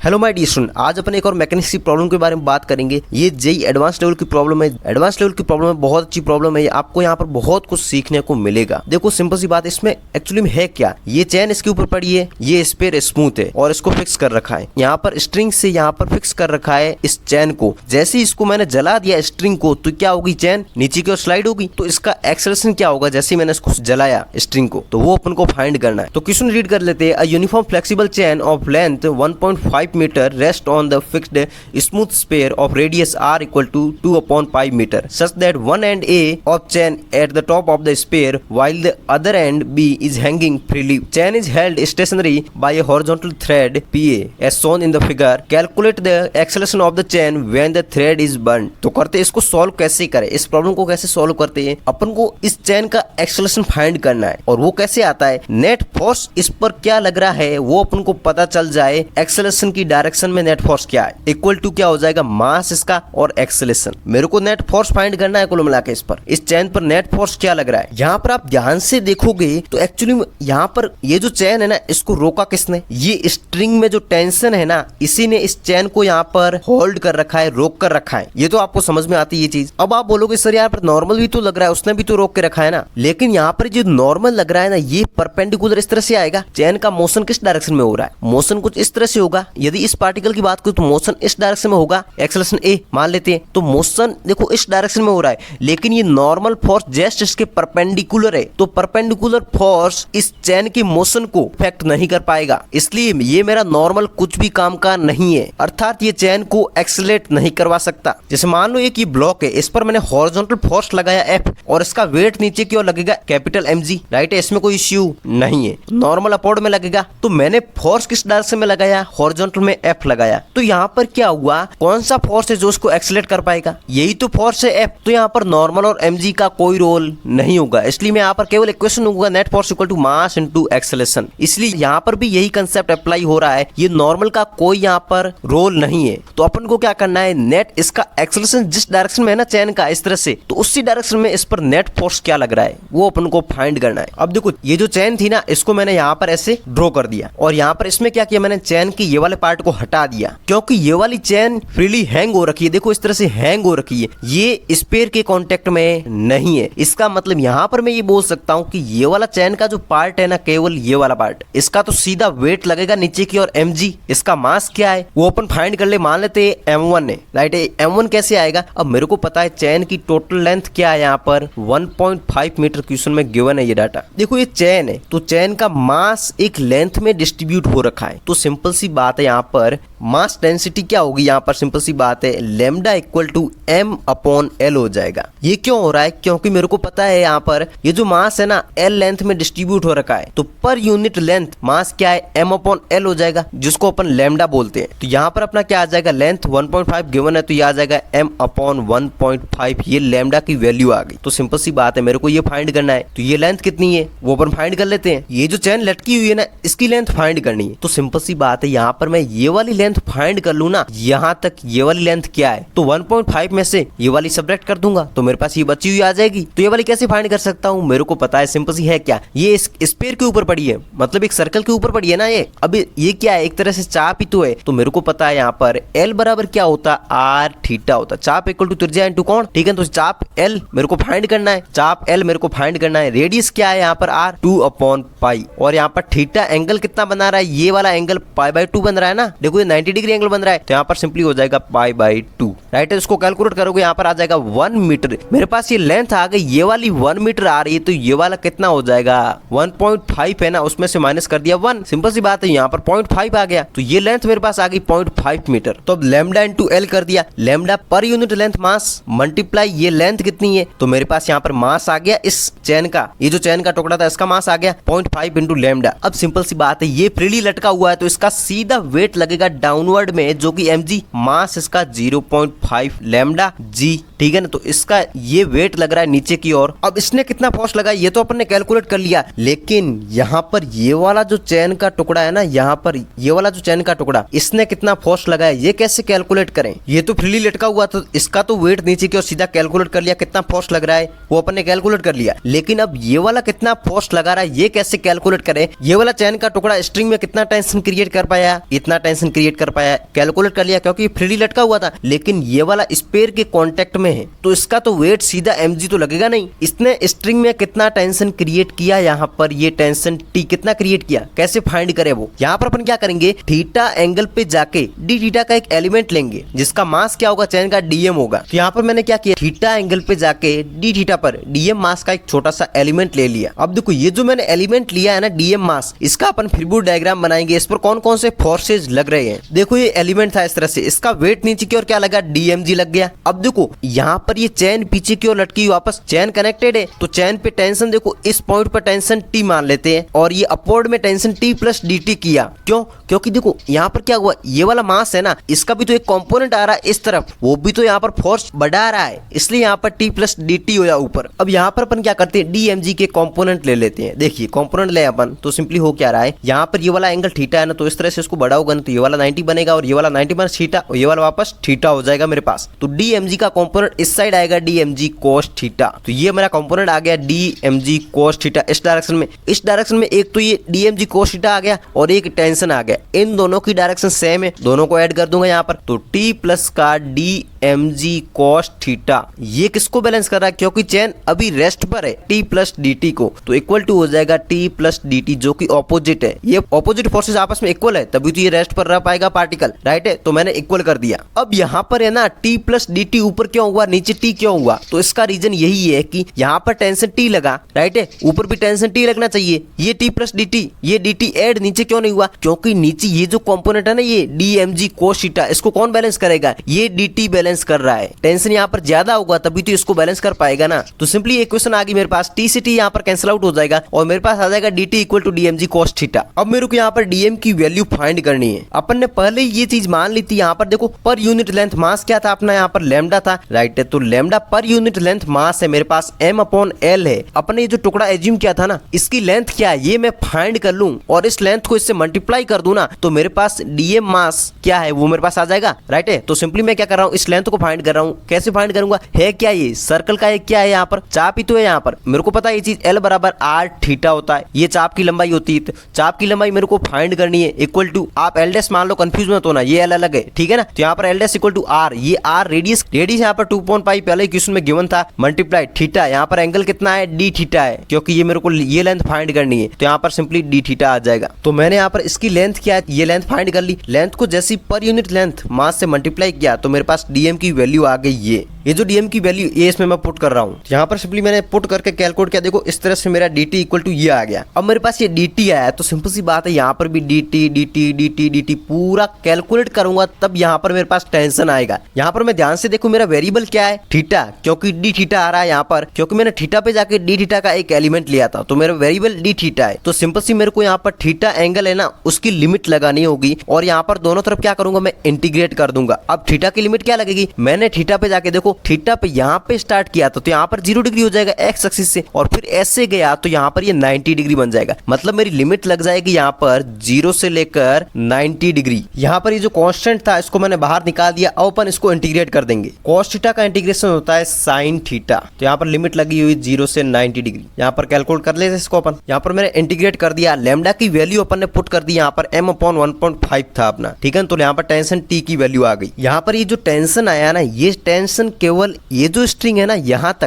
Hello my dear student, आज अपन एक और मैकेनिक्स की प्रॉब्लम के बारे में बात करेंगे। ये जेई एडवांस लेवल की प्रॉब्लम है। एडवांस लेवल की प्रॉब्लम है, बहुत अच्छी प्रॉब्लम है। आपको यहाँ पर बहुत कुछ सीखने को मिलेगा। देखो सिंपल सी बात है, इसमें एक्चुअली में है क्या, ये चैन इसके ऊपर पड़ी है, ये स्पेयर स्मूथ है और इसको फिक्स कर रखा है। यहाँ पर स्ट्रिंग से यहाँ पर फिक्स कर रखा है इस चैन को। जैसे ही इसको मैंने जला दिया स्ट्रिंग को, तो क्या होगी, चैन नीचे की ओर स्लाइड होगी। तो इसका एक्सेलरेशन क्या होगा, जैसे मैंने इसको जलाया स्ट्रिंग को, तो वो अपन को फाइंड करना है। तो क्वेश्चन रीड कर लेते हैं। A uniform flexible chain of length 1.5 metre rest on the fixed smooth sphere of radius r equal to 2/pi meter such that one end A of chain at the top of the sphere while the other end B is hanging freely. Chain is held stationary by a horizontal thread PA as shown in the figure. Calculate the acceleration of the chain when the thread is burned. तो करते इसको solve कैसे करें, इस problem को कैसे solve करते हैं। अपन को इस चैन का एक्सेलरेशन फाइंड करना है और वो कैसे आता है, नेट फोर्स इस पर क्या लग रहा है वो अपन को पता चल जाए। एक्सेलरेशन की डायरेक्शन में नेट फोर्स क्या है, इक्वल टू क्या हो जाएगा, मास इसका और एक्सेलरेशन। मेरे को नेट फोर्स फाइंड करना है कुल मिला के। इस पर इस चैन पर नेट फोर्स क्या लग रहा है। यहाँ पर आप ध्यान से देखोगे तो एक्चुअली यहाँ पर ये जो चैन है ना, इसको रोका किसने, ये स्ट्रिंग में जो टेंशन है ना, इसी ने इस चैन को यहाँ पर होल्ड कर रखा है, रोक कर रखा है। ये तो आपको समझ में आती है ये चीज। अब आप बोलोगे सर यहाँ पर नॉर्मल भी तो लग रहा है, उसने भी तो रोक के रखा है ना। लेकिन यहाँ पर जो नॉर्मल लग रहा है ना, ये परपेंडिकुलर इस तरह से आएगा। चैन का मोशन किस डायरेक्शन में हो रहा है, मोशन कुछ इस तरह से होगा। यदि इस पार्टिकल की बात करूं तो मोशन इस डायरेक्शन में होगा, एक्सेलरेशन ए मान लेते हैं। तो मोशन देखो इस डायरेक्शन में हो रहा है, लेकिन ये नॉर्मल फोर्स जस्ट इसके परपेंडिकुलर है। तो परपेंडिकुलर फोर्स इस चैन की मोशन को इफेक्ट नहीं कर पाएगा, इसलिए ये मेरा नॉर्मल कुछ भी काम का नहीं है। अर्थात ये चैन को एक्सेलरेट नहीं करवा सकता। जैसे मान लो एक ये ब्लॉक है, इस पर मैंने हॉरिजॉन्टल फोर्स लगाया एफ और इसका वेट नीचे की ओर लगेगा कैपिटल mg, राइट है, इसमें कोई इश्यू नहीं है। नॉर्मल अपवर्ड में लगेगा, तो मैंने फोर्स किस डायरेक्शन में लगाया, हॉरिजॉन्टल में एफ लगाया। तो यहाँ पर क्या हुआ, कौन सा फोर्स है जो उसको एक्सेलरेट कर पाएगा, यही तो फोर्स है एफ। तो यहाँ पर नॉर्मल और mg का कोई रोल नहीं होगा, इसलिए मैं यहाँ पर केवल इक्वेशन होगा net force equal to mass into acceleration. इसलिए यहाँ पर भी यही कंसेप्ट अप्लाई हो रहा है, ये नॉर्मल का कोई यहाँ पर रोल नहीं है। तो अपन को क्या करना है, नेट इसका एक्सेलरेशन जिस डायरेक्शन में है ना चैन का इस तरह से, तो उसी डायरेक्शन में इस पर नेट फोर्स क्या लग रहा है वो अपन को फाइंड करना है। अब देखो ये जो चैन थी ना, इसको मैंने यहाँ पर ऐसे ड्रॉ कर दिया और यहाँ पर इसमें क्या किया, मैंने चैन के ये वाले पार्ट को हटा दिया, क्योंकि ये वाली चैन फ्रीली हैंग हो रखी है। देखो इस तरह से हैंग हो रखी है, ये स्पेयर के कांटेक्ट में नहीं है। इसका मतलब यहाँ पर मैं ये बोल सकता हूँ कि ये वाला चैन का जो पार्ट है ना, केवल ये वाला पार्ट, इसका तो सीधा वेट लगेगा नीचे की और mg। इसका मास क्या है वो अपन फाइंड कर ले, मान लेते m1 है, राइट है। m1 कैसे आएगा, अब मेरे को पता है चैन की टोटल लेंथ क्या है, यहाँ पर 1.5 मीटर क्वेश्चन में गिवन है ये डाटा। देखो ये चैन है, तो चैन का मास एक लेंथ में डिस्ट्रीब्यूट हो रखा है। तो सिंपल सी बात है, यहाँ पर मास डेंसिटी क्या होगी, यहाँ पर सिंपल सी बात है, लैम्डा इक्वल टू m/l हो जाएगा। ये क्यों हो रहा है, क्योंकि मेरे को पता है यहाँ पर ये जो मास है ना l लेंथ में डिस्ट्रीब्यूट हो रखा है, तो पर यूनिट लेंथ मास क्या है, m/l हो जाएगा, जिसको अपन लैम्डा बोलते हैं। तो यहाँ पर अपना क्या आ जाएगा, लेंथ 1.5 गिवन है, तो ये आ जाएगा m/1.5, ये लैम्डा की वैल्यू आ गई। तो सिंपल सी बात है, मेरे को ये फाइंड करना है, तो ये लेंथ कितनी है वो अपन फाइंड कर लेते हैं। ये जो चैन लटकी हुई है ना, इसकी लेंथ फाइंड करनी है। तो सिंपल सी बात है, यहाँ पर मैं ये वाली लेंथ फाइंड कर लूँ ना, यहाँ तक ये वाली लेंथ क्या है, तो 1.5 में से ये वाली सब्ट्रैक्ट कर दूंगा, तो मेरे पास ये बची हुई आ जाएगी। तो ये वाली कैसे फाइंड कर सकता हूँ, मेरे को पता है, सिंपल सी है क्या, ये इस स्फीयर के ऊपर पड़ी है, मतलब एक सर्कल के ऊपर पड़ी है ना ये। अब ये क्या है, एक तरह से चाप ही तो है। तो मेरे को पता है यहाँ पर L बराबर क्या होता, आर थीटा होता। चाप इक्वल टू त्रिज्या इंटू कोण, ठीक है। तो चाप L मेरे को फाइंड करना है, चाप L मेरे को फाइंड करना है। रेडियस क्या है यहाँ पर, R 2/पाई, और यहाँ पर थीटा एंगल कितना बना रहा है, ये वाला एंगल π/2 बन रहा है ना। देखो ये 90 डिग्री एंगल बन रहा है, तो यहाँ पर सिंपली हो जाएगा π/2, राइट है। इसको कैलकुलेट करोगे यहाँ पर आ जाएगा 1 मीटर। मेरे पास ये लेंथ आ गई, ये वाली 1 मीटर आ रही है, तो ये वाला कितना हो जाएगा, 1.5 है ना, उसमें से माइनस कर दिया 1। सिंपल सी बात है, यहाँ पर 0.5 आ गया, तो ये लेंथ मेरे पास आ गई 0.5 मीटर। तो अब लैम्डा इंटू एल कर दिया, lambda per unit length mass multiply ये लेंथ कितनी है, तो मेरे पास यहाँ पर मास आ गया इस चैन का, ये जो चैन का टुकड़ा था इसका मास आ गया 0.5 इंटू लैम्डा। अब सिंपल सी बात है, ये फ्रीली लटका हुआ है, तो इसका सीधा वेट लगेगा डाउनवर्ड में, जो कि mg, मास इसका 0.5 लैम्डा g, ठीक है ना। तो इसका ये वेट लग रहा है नीचे की ओर। अब इसने कितना फोर्स लगा ये तो अपन ने कैलकुलेट कर लिया, लेकिन यहाँ पर ये वाला जो चैन का टुकड़ा है ना, यहाँ पर ये वाला जो चैन का टुकड़ा, इसने कितना फोर्स लगाया ये कैसे कैलकुलेट करें। ये तो फ्रीली लटका हुआ, तो इसका तो वेट नीचे की ओर सीधा कैलकुलेट कर लिया, कितना फोर्स लग रहा है वो अपन ने कैलकुलेट कर लिया। लेकिन अब ये वाला कितना फोर्स लगा रहा है ये कैसे कैलकुलेट करें। ये वाला चैन का टुकड़ा स्ट्रिंग में कितना टेंशन क्रिएट कर पाया, इतना टेंशन क्रिएट कर पाया, कैलकुलेट कर लिया क्योंकि फ्रीली लटका हुआ था, लेकिन ये वाला स्पेयर के कांटेक्ट में है तो इसका तो वेट सीधा mg तो लगेगा नहीं। इसने स्ट्रिंग में कितना टेंशन क्रिएट किया, यहाँ पर ये टेंशन टी कितना क्रिएट किया, कैसे फाइंड करे वो। यहाँ पर अपन क्या करेंगे, थीटा एंगल पे जाके डी थीटा का एक एलिमेंट लेंगे जिसका मास क्या होगा, चैन का डीएम होगा। तो यहाँ पर मैंने क्या किया, थीटा एंगल पे जाके डी थीटा पर डीएम मास का एक छोटा सा एलिमेंट ले लिया। अब देखो ये जो मैंने एलिमेंट लिया है ना डीएम मास, इसका अपन फ्रीबूट डायग्राम बनाएंगे, इस पर कौन कौन से फोर्सेज लग रहे हैं। देखो ये एलिमेंट था इस तरह से, इसका वेट नीचे की ओर क्या लगा, डीएमजी लग गया। अब देखो यहाँ पर ये चैन पीछे की ओर लटकी, वापस चैन कनेक्टेड है तो चैन पे टेंशन देखो इस पॉइंट पर टेंशन टी मान लेते हैं और ये अपवर्ड में tension T plus D T किया। क्यों, क्योंकि देखो यहाँ पर क्या हुआ, ये वाला मास है ना, इसका भी तो एक कंपोनेंट आ रहा है इस तरफ, वो भी तो यहाँ पर फोर्स बढ़ा रहा है, इसलिए यहाँ पर टी प्लस डी टी होया ऊपर। अब यहाँ पर अपन क्या करते हैं, डी एम जी के कंपोनेंट ले लेते हैं। देखिए कंपोनेंट ले अपन तो सिंपली हो क्या रहा है, यहाँ पर ये वाला एंगल थीटा है ना, तो इस तरह से इसको बढ़ा होगा ना, तो ये वाला 90 बनेगा और ये वाला 90 माइनस थीटा, ये वाला वापस थीटा हो जाएगा मेरे पास। तो डी एम जी का कंपोनेंट इस साइड आएगा, D M G cos theta. तो ये मेरा कंपोनेंट आ गया D M G cos theta इस डायरेक्शन में। इस डायरेक्शन में एक तो ये D M G cos theta आ गया और एक टेंशन आ गया, इन दोनों की डायरेक्शन सेम है, दोनों को ऐड कर दूंगा यहाँ पर। तो टी प्लस का d M G cos theta ये किसको बैलेंस कर रहा है, क्योंकि चैन अभी रेस्ट पर है, टी प्लस डी टी को, तो इक्वल टू हो जाएगा टी प्लस डी टी जो कि ऑपोजिट है। ये ऑपोजिट फोर्सेस आपस में इक्वल है तभी तो ये रेस्ट पर रह पाएगा पार्टिकल, राइट है। तो मैंने इक्वल कर दिया। अब यहाँ पर है ना टी प्लस डी टी ऊपर क्यों हुआ, नीचे टी क्यों हुआ, तो इसका रीजन यही है कि यहाँ पर टेंशन टी लगा, राइट है, ऊपर भी टेंशन टी लगना चाहिए। ये टी प्लस डी टी, ये डी टी एड नीचे क्यों नहीं हुआ, क्योंकि नीचे ये जो कंपोनेंट है ना ये D M G cos theta, इसको कौन बैलेंस करेगा, ये डी टी बैलेंस कर रहा है। टेंशन यहाँ पर ज्यादा होगा तभी तो इसको बैलेंस कर पाएगा ना। तो सिंपली एक क्वेश्चन आ गई मेरे पास, टी से टी यहाँ पर कैंसिल आउट हो जाएगा और मेरे पास आ जाएगा d T equal to d M G cos theta. अब मेरे को यहाँ पर डीएम की वैल्यू फाइंड करनी है। अपन ने पहले ये चीज मान ली थी, यहाँ पर देखो पर यूनिट लेंथ मास क्या था अपना, यहाँ पर लैम्डा था, राइट है। तो lambda per unit length mass है मेरे पास m अपॉन l है। अपन ने ये जो टुकड़ा एज्यूम किया था ना, इसकी लेंथ क्या है ये मैं फाइंड कर लूं और इस लेंथ को इससे मल्टीप्लाई कर दूं ना, तो मेरे पास डीएम मास क्या है वो मेरे पास आ जाएगा, राइट है। तो सिंपली मैं क्या कर रहा हूँ, इस लेंथ को फाइंड कर रहा हूँ। कैसे फाइंड करूंगा, है क्या ये सर्कल का, एक क्या है यहाँ पर चाप ही तो है। यहाँ पर मेरे को पता है ये चीज l बराबर r थीटा होता है, ये चाप की लंबाई होती है। तो चाप की लंबाई मेरे को फाइंड करनी है, इक्वल टू आप एल डैश मान लो, कंफ्यूज मत होना, ये एल अलग है, ठीक है ना। तो यहाँ पर L dash equal to R, ये आर रेडियस यहाँ पर 2.5 पहले क्वेश्चन में गिवन था, मल्टीप्लाई थीटा, यहाँ पर एंगल कितना है, डी थीटा है, क्योंकि ये मेरे को ये लेंथ फाइंड करनी है। तो यहाँ पर सिंपली डी थीटा आ जाएगा। तो मैंने यहाँ पर इसकी लेंथ क्या है, ये लेंथ फाइंड कर ली। लेंथ को जैसी पर यूनिट लेंथ मास से मल्टीप्लाई किया तो मेरे पास डीएम की वैल्यू आ गई। ये जो डीएम की वैल्यू ये इसमें मैं पुट कर रहा हूँ। यहाँ पर सिंपली मैंने पुट करके कैलकुलेट किया, देखो इस तरह से मेरा डी टी इक्वल टू ये आ गया। अब मेरे पास ये डी टी आया तो सिंपल सी बात है, यहाँ पर भी D T D T D T D T पूरा कैलकुलेट करूंगा तब यहाँ पर मेरे पास टेंशन आएगा। यहाँ पर मैं ध्यान से देखूं मेरा वेरिएबल क्या है, थीटा, क्योंकि डी थीटा आ रहा है यहाँ पर, क्योंकि मैंने थीटा पे जाके डी थीटा का एक एलिमेंट लिया था, तो मेरा वेरिएबल डी थीटा है। तो सिंपल सी मेरे को यहाँ पर थीटा एंगल है ना उसकी लिमिट लगानी होगी और यहाँ पर दोनों तरफ क्या करूंगा मैं इंटीग्रेट कर दूंगा। अब थीटा की लिमिट क्या लगेगी, मैंने थीटा पे जाके देखो थीटा पे यहाँ पे स्टार्ट किया था तो यहाँ पर 0 डिग्री हो जाएगा एक्स एक्सिस से, और फिर ऐसे गया तो यहाँ पर ये 90 डिग्री बन जाएगा। मतलब मेरी लिमिट लग जाएगी यहाँ पर 0 से लेकर 90 डिग्री। यहाँ पर ये जो कांस्टेंट था इसको मैंने बाहर निकाल दिया। अब अपन इसको इंटीग्रेट कर देंगे। कॉस थीटा का इंटीग्रेशन होता है साइन थीटा, तो यहाँ पर लिमिट लगी हुई 0 से 90 डिग्री। यहाँ पर कैलकुलेट कर लेते इसको अपन। यहाँ पर मैंने इंटीग्रेट कर दिया, लैम्डा की वैल्यू अपन ने पुट कर दी, यहाँ पर m अपॉन 1.5 था अपना, ठीक है। तो यहाँ पर टेंशन t की वैल्यू आ गई। यहाँ पर ये जो टेंशन आया ना, ये टेंशन केवल ये जो स्ट्रिंग है ना यहाँ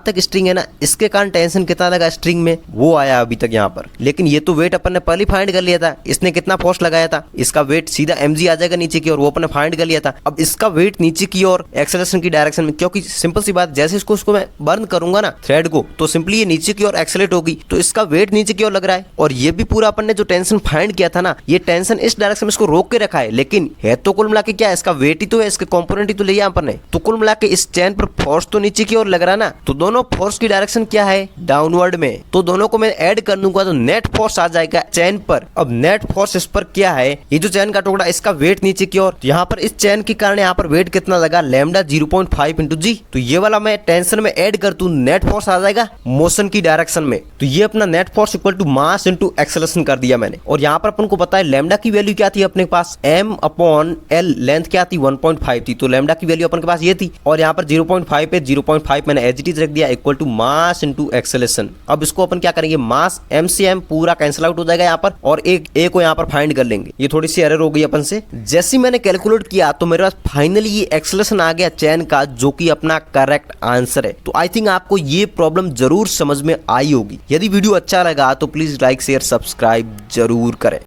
तक स्ट्रिंग है ना, इसके कारण टेंशन कितना लगा स्ट्रिंग में वो आया अभी तक यहाँ पर। लेकिन ये तो वेट अपन ने पहले फाइंड कर लिया था, इसने कितना फोर्स लगाया था, इसका वेट सीधा mg आ जाएगा नीचे की ओर, वो अपन ने फाइंड कर लिया था। अब इसका वेट नीचे की ओर एक्सेलरेशन की डायरेक्शन में, क्योंकि सिंपल सी बात जैसे इसको मैं बर्न करूंगा ना थ्रेड को, तो सिंपली ये नीचे की ओर एक्सेलरेट होगी, तो इसका वेट नीचे की ओर लग रहा है। और ये भी पूरा अपन ने जो टेंशन फाइंड किया था ना, ये टेंशन इस डायरेक्शन में इसको रोक के रखा है, लेकिन है तो कुल मिला के क्या है, इसका वेट ही तो है, इसके कंपोनेंट ही तो लिया अपन ने। तो कुल मिला के इस चैन पर फोर्स तो नीचे की ओर लग रहा ना, तो दोनों फोर्स की डायरेक्शन क्या है, डाउनवर्ड में। तो दोनों को मैं ऐड कर दूंगा तो नेट फोर्स आ जाएगा चैन पर। अब नेट फोर्स इस पर क्या है, ये जो चैन का टुकड़ा इसका वेट नीचे की ओर, यहाँ पर इस चैन के कारण यहाँ पर वेट कितना लगा, लैम्डा 0.5 इंटू जी। तो ये वाला मैं टेंशन में ऐड कर दूं, नेट फोर्स आ जाएगा मोशन की डायरेक्शन में। तो ये अपना net force equal to mass into acceleration कर दिया मैंने। और यहाँ पर अपन को पता है लैम्डा की वैल्यू क्या थी अपने पास, m अपॉन l, लेंथ क्या थी 1.5 थी, तो लैम्डा की वैल्यू अपन के पास ये थी। और यहाँ पर 0.5 पे 0.5 मैंने एज इट इज रख दिया equal to mass into acceleration. अब इसको अपन क्या करेंगे, मास m से m पूरा कैंसिल आउट हो जाएगा यहाँ पर, और एक a को यहाँ पर फाइंड कर लेंगे। ये थोड़ी सी एरर हो गई अपन से। जैसे मैंने कैलकुलेट किया तो मेरे पास फाइनली ये एक्सेलरेशन आ गया चैन का, जो कि अपना करेक्ट आंसर है। तो आई थिंक आपको ये प्रॉब्लम जरूर समझ में आई होगी। यदि वीडियो अच्छा लगा तो प्लीज लाइक शेयर सब्सक्राइब जरूर करें।